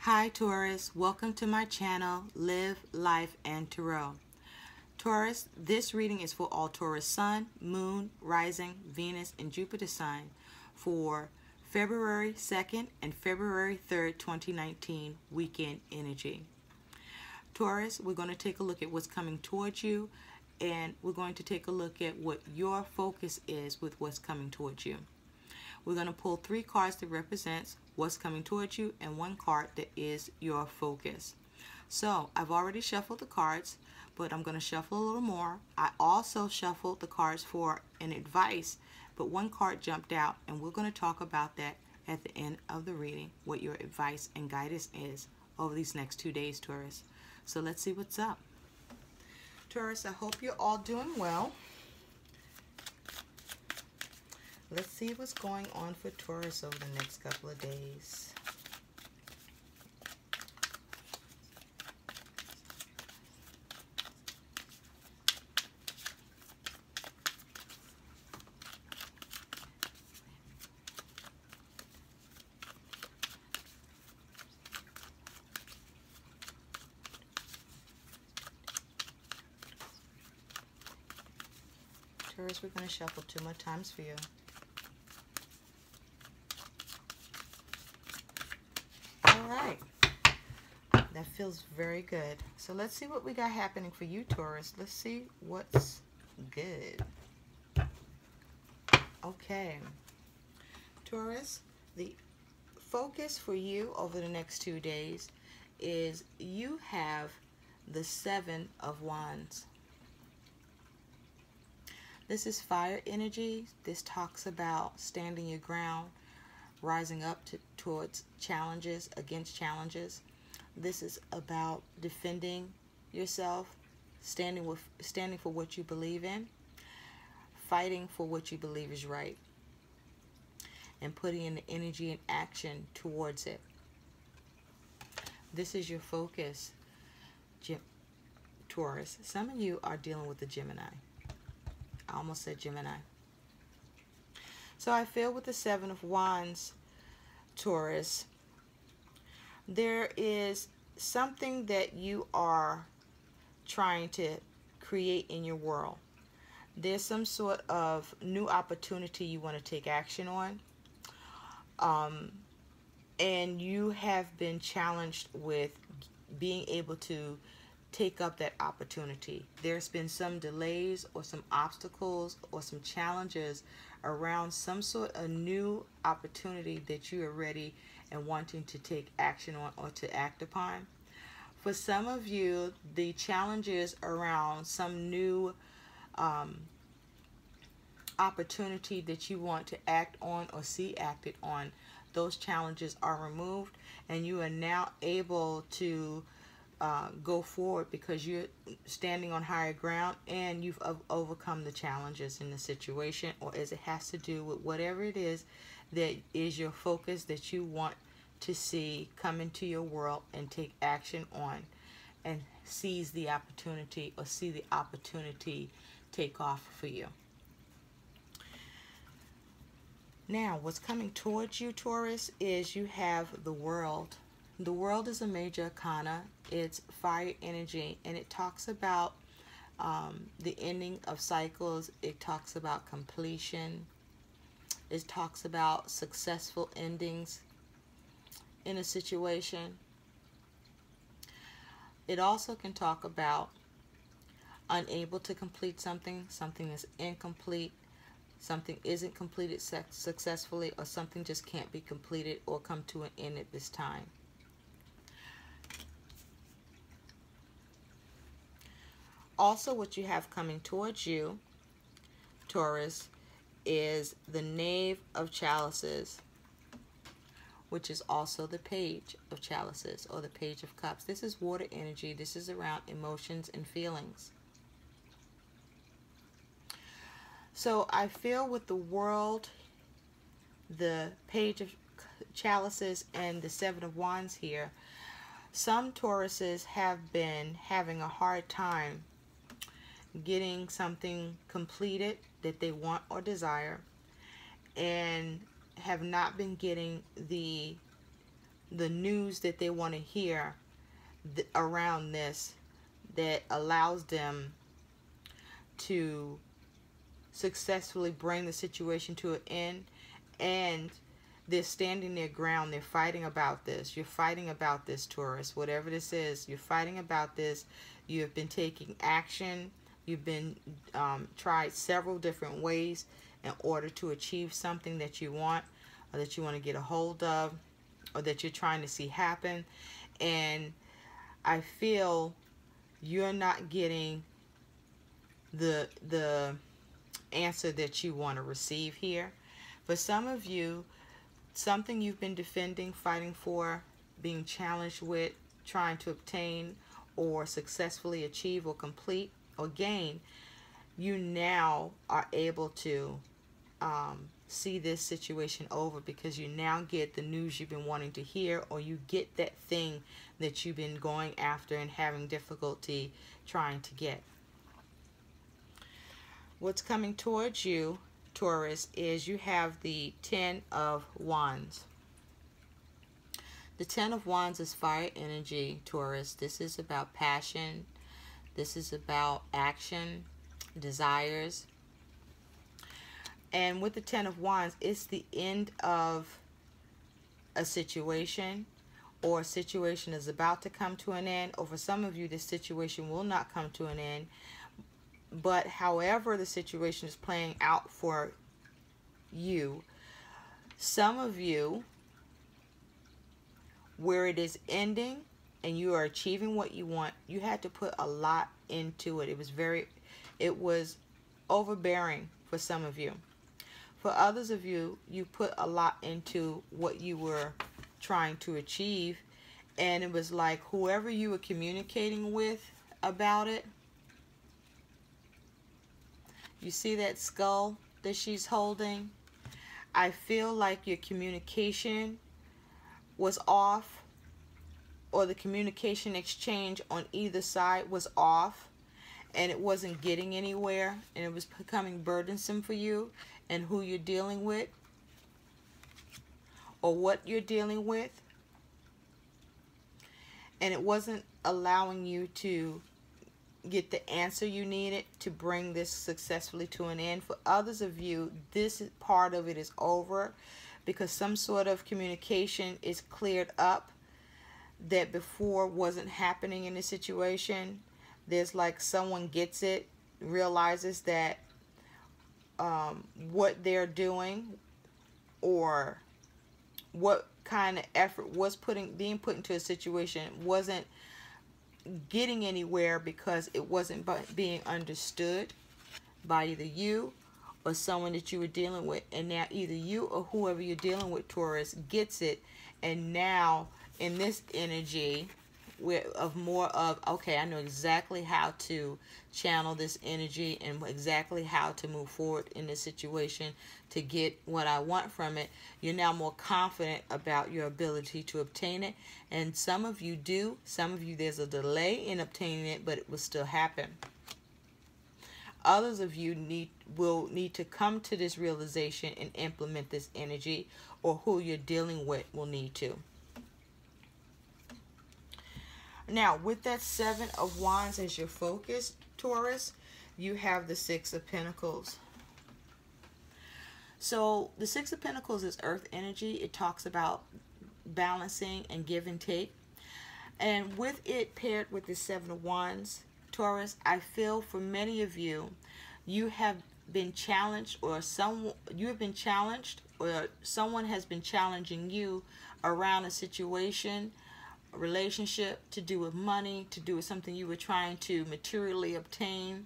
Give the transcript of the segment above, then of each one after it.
Hi Taurus, welcome to my channel, Live, Life, and Tarot. Taurus, this reading is for all Taurus Sun, Moon, Rising, Venus, and Jupiter sign for February 2nd and February 3rd, 2019 weekend energy. Taurus, we're going to take a look at what's coming towards you, and we're going to take a look at what your focus is with what's coming towards you. We're going to pull 3 cards that represents what's coming towards you and 1 card that is your focus. So I've already shuffled the cards, but I'm going to shuffle a little more. I also shuffled the cards for an advice, but 1 card jumped out, and we're going to talk about that at the end of the reading, what your advice and guidance is over these next 2 days, Taurus. So let's see what's up. Taurus, I hope you're all doing well. Let's see what's going on for Taurus over the next couple of days. Taurus, we're going to shuffle 2 more times for you. Alright, that feels very good. So let's see what we got happening for you, Taurus. Let's see what's good. Okay, Taurus, the focus for you over the next 2 days is you have the 7 of Wands. This is fire energy. This talks about standing your ground, rising up towards challenges, against challenges. This is about defending yourself, standing for what you believe in, fighting for what you believe is right, and putting in the energy and action towards it. This is your focus, Taurus. Some of you are dealing with the Gemini. I almost said Gemini. So I feel with the 7 of Wands, Taurus, there is something that you are trying to create in your world. There's some sort of new opportunity you want to take action on. And you have been challenged with being able to take up that opportunity. There's been some delays or some obstacles or some challenges around some sort of new opportunity that you are ready and wanting to take action on or to act upon. For some of you, the challenges around some new opportunity that you want to act on or see acted on, those challenges are removed, and you are now able to go forward because you're standing on higher ground and you've overcome the challenges in the situation, or as it has to do with whatever it is that is your focus that you want to see come into your world and take action on and seize the opportunity or see the opportunity take off for you. Now, what's coming towards you, Taurus, is you have the World. The World is a major arcana. It's fire energy, and it talks about the ending of cycles. It talks about completion. It talks about successful endings in a situation. It also can talk about unable to complete something, something is incomplete, something isn't completed successfully, or something just can't be completed or come to an end at this time. Also, what you have coming towards you, Taurus, is the Knave of Chalices, which is also the Page of Chalices or the Page of Cups. This is water energy. This is around emotions and feelings. So I feel with the World, the Page of Chalices, and the 7 of Wands here, some Tauruses have been having a hard time getting something completed that they want or desire, and have not been getting the the news that they want to hear around this, that allows them to successfully bring the situation to an end. And they're standing their ground. They're fighting about this. You're fighting about this, Taurus. Whatever this is, you're fighting about this. You have been taking action. You've been tried several different ways in order to achieve something that you want, or that you want to get a hold of, or that you're trying to see happen. And I feel you're not getting the answer that you want to receive here. For some of you, something you've been defending, fighting for, being challenged with, trying to obtain or successfully achieve or complete or gain, you now are able to see this situation over, because you now get the news you've been wanting to hear, or you get that thing that you've been going after and having difficulty trying to get. What's coming towards you, Taurus, is you have the Ten of Wands. The Ten of Wands is fire energy, Taurus. This is about passion. This is about action, desires. And with the Ten of Wands, it's the end of a situation, or a situation is about to come to an end. Or for some of you, this situation will not come to an end. But however the situation is playing out for you, some of you, where it is ending and you are achieving what you want, you had to put a lot into it. It was overbearing for some of you. For others of you, you put a lot into what you were trying to achieve, and it was like whoever you were communicating with about it. You see that skull that she's holding? I feel like your communication was off, or the communication exchange on either side was off, and it wasn't getting anywhere, and it was becoming burdensome for you and who you're dealing with, or what you're dealing with, and it wasn't allowing you to get the answer you needed to bring this successfully to an end. For others of you, this part of it is over, because some sort of communication is cleared up that before wasn't happening in the situation. There's like someone gets it, realizes that what they're doing, or what kind of effort was being put into a situation wasn't getting anywhere, because it wasn't being understood by either you or someone that you were dealing with. And now either you or whoever you're dealing with, Taurus, gets it, and now in this energy of more of, okay, I know exactly how to channel this energy and exactly how to move forward in this situation to get what I want from it. You're now more confident about your ability to obtain it. And some of you do. Some of you, there's a delay in obtaining it, but it will still happen. Others of you will need to come to this realization and implement this energy, or who you're dealing with will need to. Now, with that Seven of Wands as your focus, Taurus, you have the Six of Pentacles. So the Six of Pentacles is earth energy. It talks about balancing and give and take. And with it paired with the Seven of Wands, Taurus, I feel for many of you, you have been challenged, or someone has been challenging you around a situation, relationship, to do with money, to do with something you were trying to materially obtain,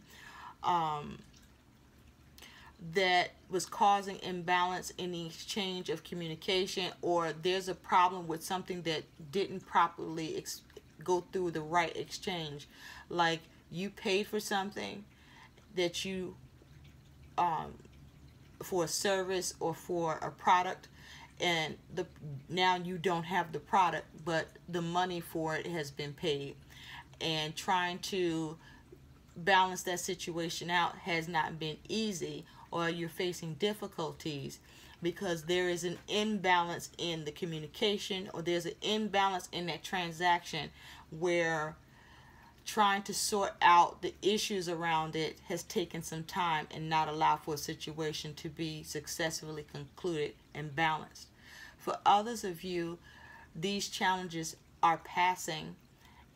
that was causing imbalance in the exchange of communication, or there's a problem with something that didn't properly go through the right exchange. Like you paid for something that you for a service or for a product, and now you don't have the product, but the money for it has been paid. And trying to balance that situation out has not been easy, or you're facing difficulties because there is an imbalance in the communication, or there's an imbalance in that transaction where trying to sort out the issues around it has taken some time and not allowed for a situation to be successfully concluded and balanced. For others of you, these challenges are passing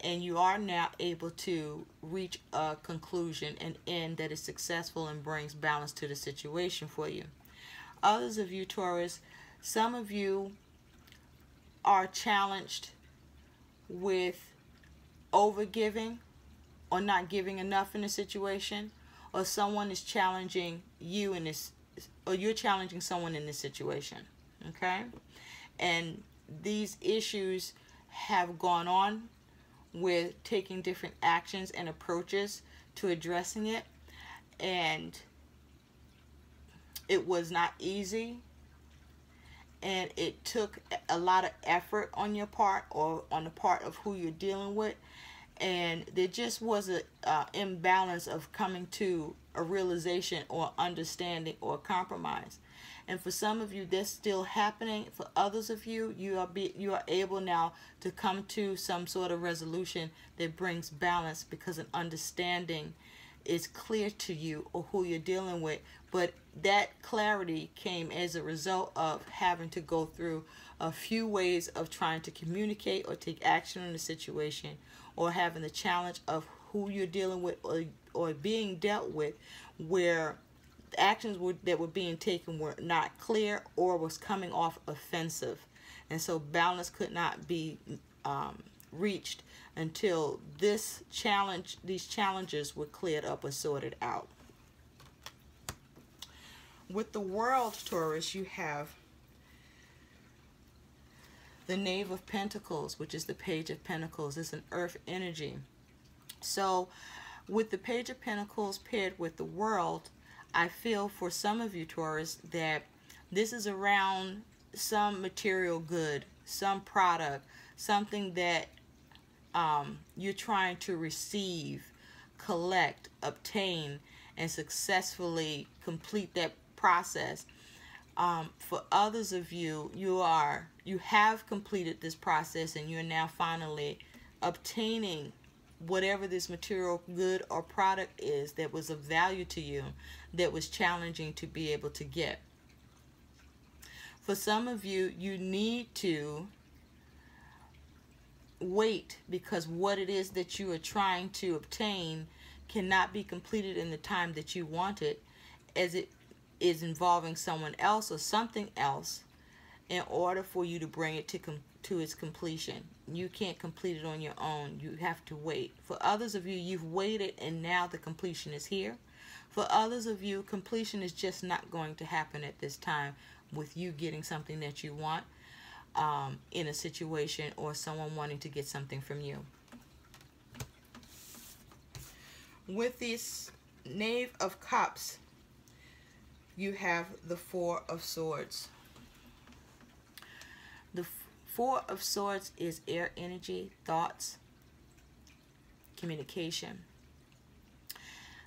and you are now able to reach a conclusion, an end that is successful and brings balance to the situation for you. Others of you, Taurus, some of you are challenged with overgiving or not giving enough in a situation, or someone is challenging you in this, or you're challenging someone in this situation. Okay? And these issues have gone on with taking different actions and approaches to addressing it, and it was not easy, and it took a lot of effort on your part or on the part of who you're dealing with, and there just was a imbalance of coming to a realization or understanding or compromise. And for some of you, that's still happening. For others of you, you are able now to come to some sort of resolution that brings balance because an understanding is clear to you or who you're dealing with. But that clarity came as a result of having to go through a few ways of trying to communicate or take action in the situation, or having the challenge of who you're dealing with or being dealt with, where actions that were being taken were not clear or was coming off offensive. And so balance could not be reached until these challenges were cleared up or sorted out. With the World, Taurus, you have the Knave of Pentacles, which is the Page of Pentacles. It's an earth energy. So with the Page of Pentacles paired with the World, I feel for some of you, Taurus, that this is around some material good, some product, something that you're trying to receive, collect, obtain, and successfully complete that process. For others of you, you have completed this process and you're now finally obtaining whatever this material good or product is that was of value to you, that was challenging to be able to get. For some of you, you need to wait because what it is that you are trying to obtain cannot be completed in the time that you want it, as it is involving someone else or something else in order for you to bring it to its completion. You can't complete it on your own. You have to wait. For others of you, you've waited and now the completion is here. For others of you, completion is just not going to happen at this time with you getting something that you want in a situation, or someone wanting to get something from you. With this Knave of Cups, you have the Four of Swords. The Four of Swords is air energy, thoughts, communication.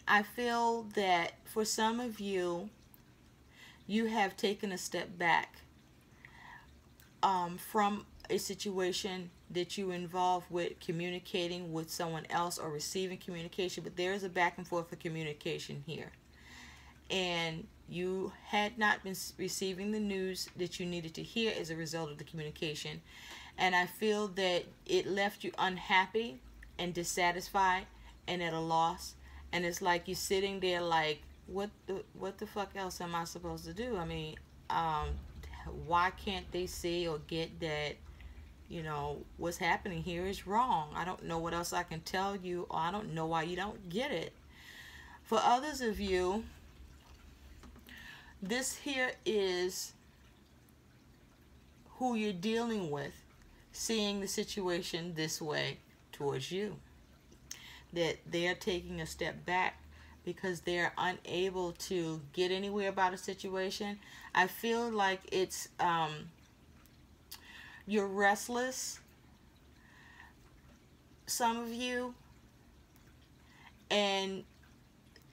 I feel that for some of you, you have taken a step back from a situation that you involve with communicating with someone else or receiving communication, but there is a back and forth of communication here. And you had not been receiving the news that you needed to hear as a result of the communication. And I feel that it left you unhappy and dissatisfied and at a loss. And it's like you're sitting there like, what the fuck else am I supposed to do? I mean, why can't they see or get that, you know, what's happening here is wrong? I don't know what else I can tell you, or I don't know why you don't get it. For others of you, this here is who you're dealing with, seeing the situation this way towards you. That they're taking a step back because they're unable to get anywhere about a situation. I feel like it's you're restless, some of you, and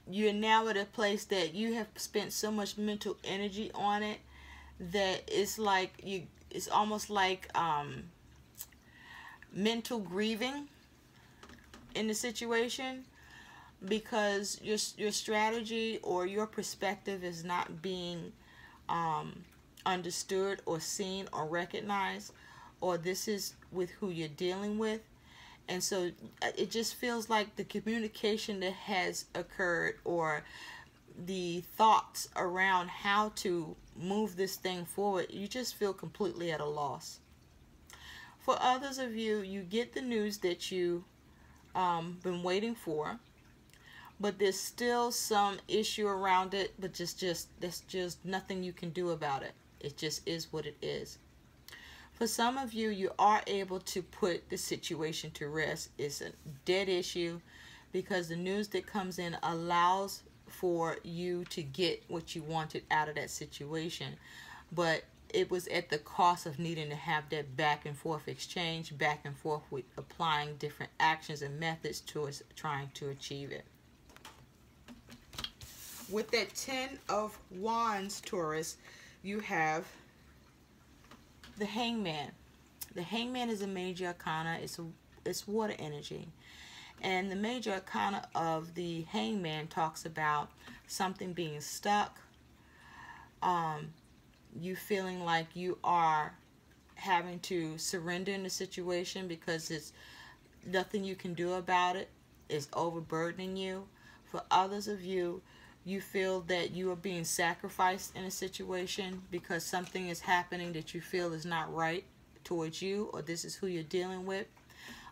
you're now at a place that you have spent so much mental energy on it that it's almost like mental grieving in the situation, because your strategy or your perspective is not being understood or seen or recognized, or this is with who you're dealing with. And so it just feels like the communication that has occurred, or the thoughts around how to move this thing forward, you just feel completely at a loss. For others of you, you get the news that you been waiting for, but there's still some issue around it, but there's just nothing you can do about it. It just is what it is. For some of you, you are able to put the situation to rest. It's a dead issue because the news that comes in allows for you to get what you wanted out of that situation. But it was at the cost of needing to have that back and forth exchange, back and forth with applying different actions and methods towards trying to achieve it. With that 10 of Wands, Taurus, you have the Hangman. The Hangman is a major arcana. It's water energy. And the major arcana of the Hangman talks about something being stuck, you feeling like you are having to surrender in the situation because it's nothing you can do about it. It's overburdening you. For others of you, you feel that you are being sacrificed in a situation because something is happening that you feel is not right towards you, or this is who you're dealing with.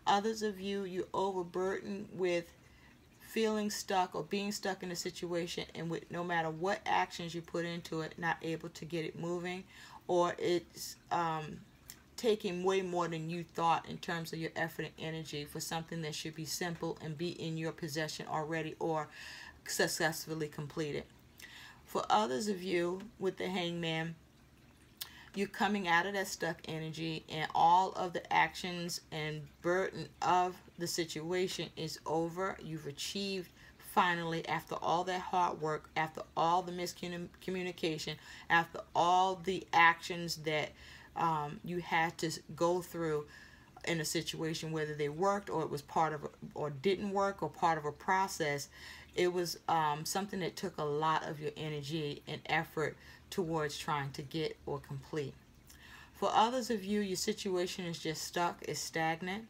Others of you, you're overburdened with feeling stuck or being stuck in a situation, and with no matter what actions you put into it, not able to get it moving, or it's taking way more than you thought in terms of your effort and energy for something that should be simple and be in your possession already or successfully completed. For others of you with the Hangman, you're coming out of that stuck energy, and all of the actions and burden of the situation is over. You've achieved finally, after all that hard work, after all the miscommunication, after all the actions that you had to go through in a situation, whether they worked or it was part of or didn't work or part of a process. It was something that took a lot of your energy and effort towards trying to get or complete. For others of you, your situation is just stuck, it's stagnant.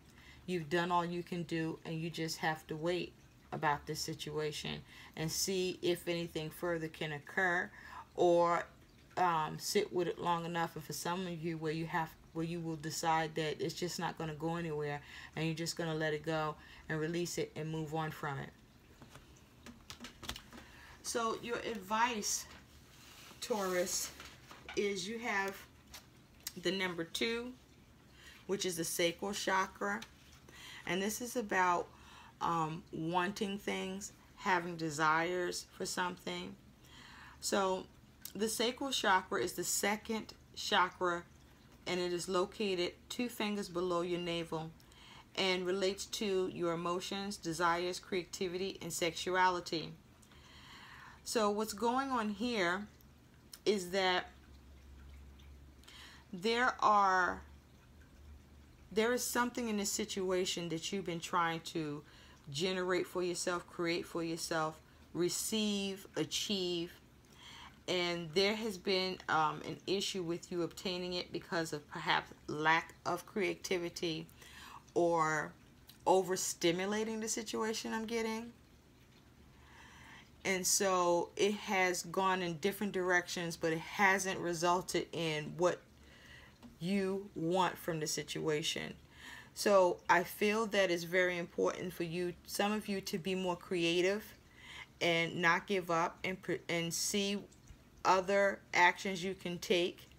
You've done all you can do, and you just have to wait about this situation and see if anything further can occur, or sit with it long enough. And for some of you, where you will decide that it's just not going to go anywhere, and you're just going to let it go and release it and move on from it. So your advice, Taurus, is you have the number 2, which is the sacral chakra, and this is about wanting things, having desires for something. So the sacral chakra is the second chakra, and it is located 2 fingers below your navel, and relates to your emotions, desires, creativity, and sexuality. So what's going on here is that there is something in this situation that you've been trying to generate for yourself, create for yourself, receive, achieve, and there has been an issue with you obtaining it because of perhaps lack of creativity or overstimulating the situation, I'm getting. And so it has gone in different directions, but it hasn't resulted in what you want from the situation. So I feel that it's very important for you, some of you, to be more creative and not give up, and see other actions you can take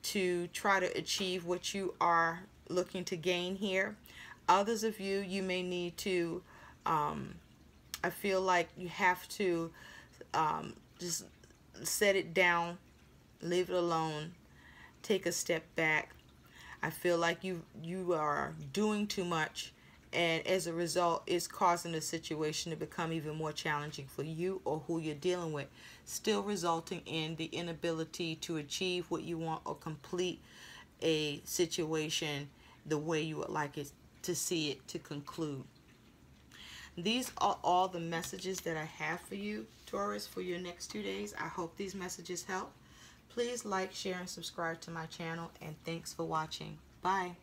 to try to achieve what you are looking to gain here. Others of you, you may need to I feel like you have to just set it down, leave it alone, take a step back. I feel like you are doing too much and as a result, it's causing the situation to become even more challenging for you or who you're dealing with, still resulting in the inability to achieve what you want or complete a situation the way you would like it to see it to conclude. These are all the messages that I have for you, Taurus, for your next 2 days. I hope these messages help. Please like, share, and subscribe to my channel, and thanks for watching. Bye.